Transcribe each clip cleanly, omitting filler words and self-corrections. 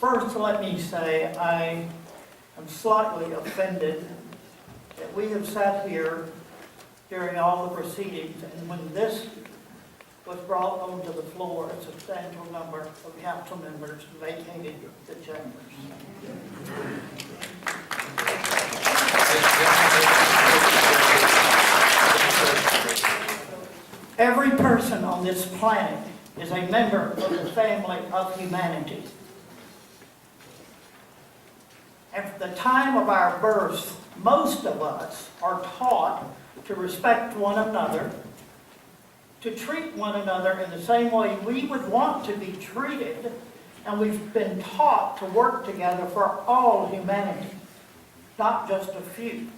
First, let me say I am slightly offended that we have sat here during all the proceedings, and when this was brought onto the floor, a substantial number of council members vacated the chambers. Every person on this planet is a member of the family of humanity. At the time of our birth, most of us are taught to respect one another, to treat one another in the same way we would want to be treated, and we've been taught to work together for all humanity, not just a few.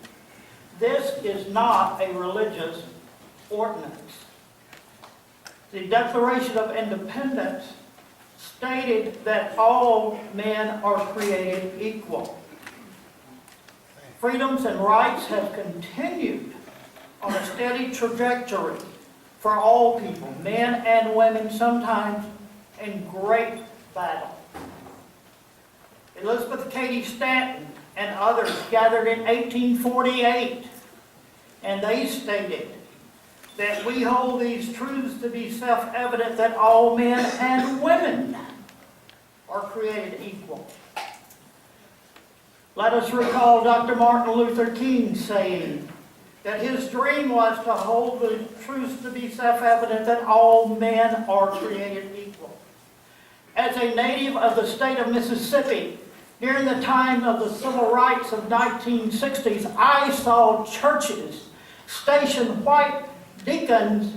This is not a religious ordinance. The Declaration of Independence stated that all men are created equal. Freedoms and rights have continued on a steady trajectory for all people, men and women, sometimes in great battle. Elizabeth Cady Stanton and others gathered in 1848, and they stated that we hold these truths to be self-evident, that all men and women are created equal. Let us recall Dr. Martin Luther King saying that his dream was to hold the truths to be self-evident, that all men are created equal. As a native of the state of Mississippi, during the time of the civil rights of 1960s, I saw churches station white deacons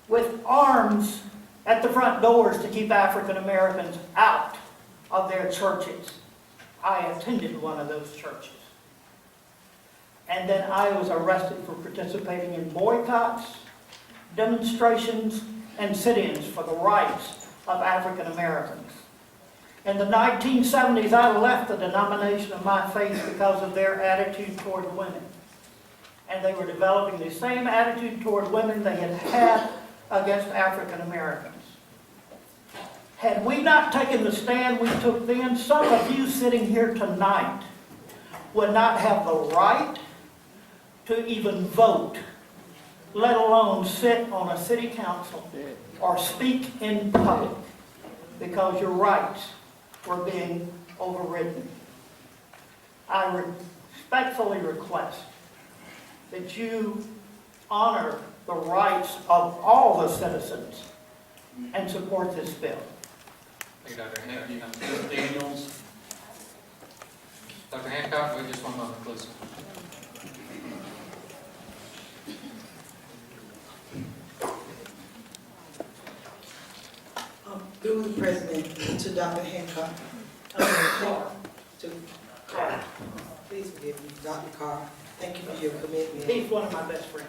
with arms at the front doors to keep African Americans out of their churches. I attended one of those churches. And then I was arrested for participating in boycotts, demonstrations, and sit-ins for the rights of African Americans. In the 1970s, I left the denomination of my faith because of their attitude toward women. And they were developing the same attitude toward women they had had against African Americans. Had we not taken the stand we took then, some of you sitting here tonight would not have the right to even vote, let alone sit on a city council or speak in public, because your rights were being overridden. I respectfully request that you honor the rights of all the citizens and support this bill. Thank you, Dr. Hancock. Ms. Daniels. Dr. Hancock, wait just one moment, please. Through the President, to Dr. Hancock. Carr. Please forgive me, Dr. Carr. Thank you for your commitment. He's one of my best friends.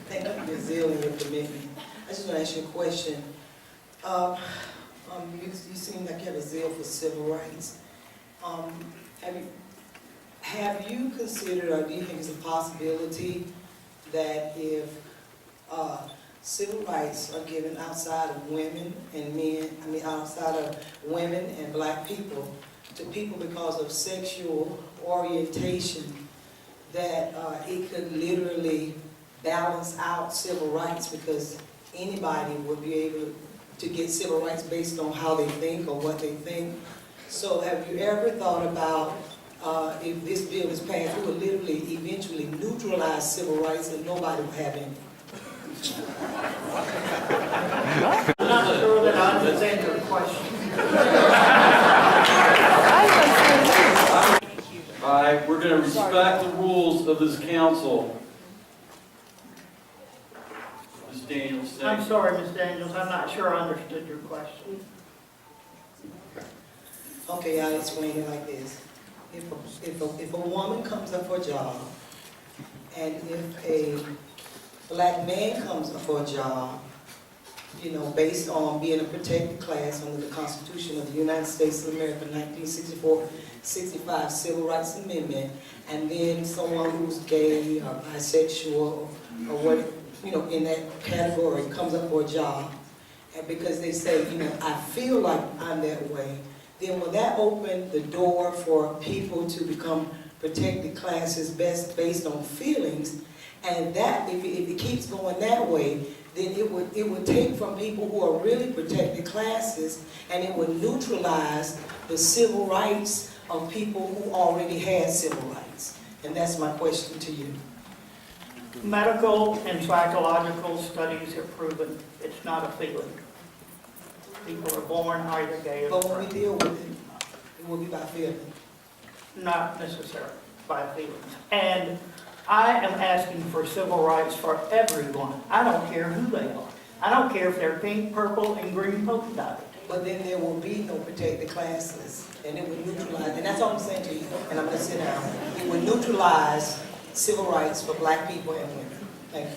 Thank you for your zeal and your commitment. I just want to ask you a question. You seem like you have a zeal for civil rights. Have you considered, or do you think it's a possibility that if civil rights are given outside of women and men, outside of women and black people, to people because of sexual orientation, that it could literally balance out civil rights, because anybody would be able to get civil rights based on how they think or what they think? So have you ever thought about if this bill is passed, we would literally eventually neutralize civil rights and nobody would have any? I'm not sure that I understand your question. All right, we're going to respect the rules of this council. Ms. Daniels. I'm sorry, Ms. Daniels, I'm not sure I understood your question. Okay, I'll explain it like this. If a woman comes up for a job, and if a black man comes up for a job, based on being a protected class under the Constitution of the United States of America, 1964-65 Civil Rights Amendment, and then someone who's gay or bisexual or what, in that category comes up for a job, and because they say, I feel like I'm that way, then will that open the door for people to become protected classes based on feelings? And that, if it keeps going that way, then it would take from people who are really protected classes, and it would neutralize the civil rights of people who already had civil rights. And that's my question to you. Medical and psychological studies have proven it's not a feeling. People are born either gay or But when we straight. deal with it, it will be by feeling. Not necessarily by feelings. And I am asking for civil rights for everyone. I don't care who they are. I don't care if they're pink, purple, and green polka dotted. But then there will be no protected classes, and it would neutralize, and that's all I'm saying to you, and I'm gonna sit down. It would neutralize civil rights for black people and women. Thank you.